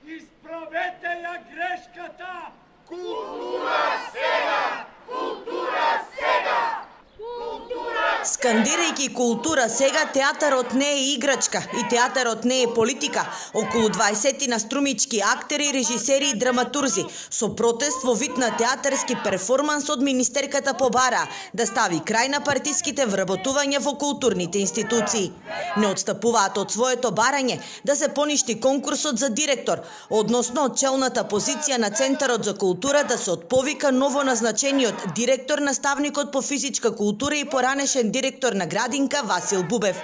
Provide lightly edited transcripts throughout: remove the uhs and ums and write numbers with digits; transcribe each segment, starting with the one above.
Изправете ја грешката! Култура сега! Култура сега! Скандирајќи култура сега, театарот не е играчка и театарот не е политика. Околу 20 на струмички актери, режисери и драматурзи со протест во вид на театарски перформанс од министерката побара да стави крај на партиските вработувања во културните институции. Не отстапуваат од своето барање да се поништи конкурсот за директор, односно од челната позиција на Центарот за култура да се отповика новоназначениот директор, наставникот по физичка култура и поранешен директор на Градинка Васил Бубев.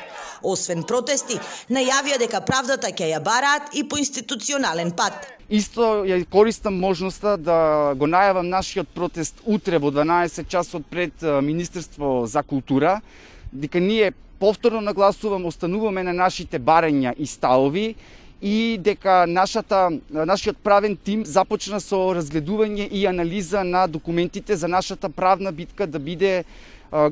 Освен протести, најавија дека правдата ќе ја бараат и по институционален пат. Исто ја користам можноста да го најавам нашиот протест утре во 12 часот пред Министерство за култура, дека ние повторно нагласувам, остануваме на нашите барања и ставови и дека нашиот правен тим започна со разгледување и анализа на документите за нашата правна битка да биде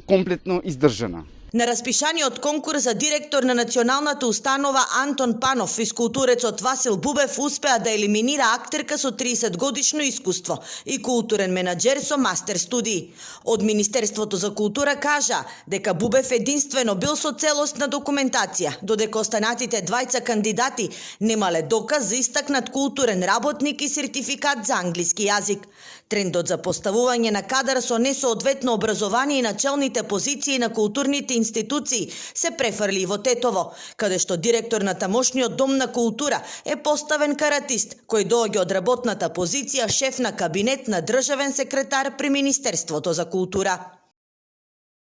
комплетно издржана. На распишаниот конкурс за директор на националната установа Антон Панов, физкултурецот Васил Бубев успеа да елиминира актерка со 30 годишно искуство и културен менаџер со мастер студии. Од Министерството за култура кажа дека Бубев единствено бил со целосна документација, додека останатите двајца кандидати немале доказ за истакнат културен работник и сертификат за англиски јазик. Трендот за поставување на кадар со несоодветно образование на челните позиции на културните институции се префрли во Тетово, каде што директор на тамошниот дом на култура е поставен каратист, кој доаѓа од работната позиција шеф на кабинет на државен секретар при Министерството за култура.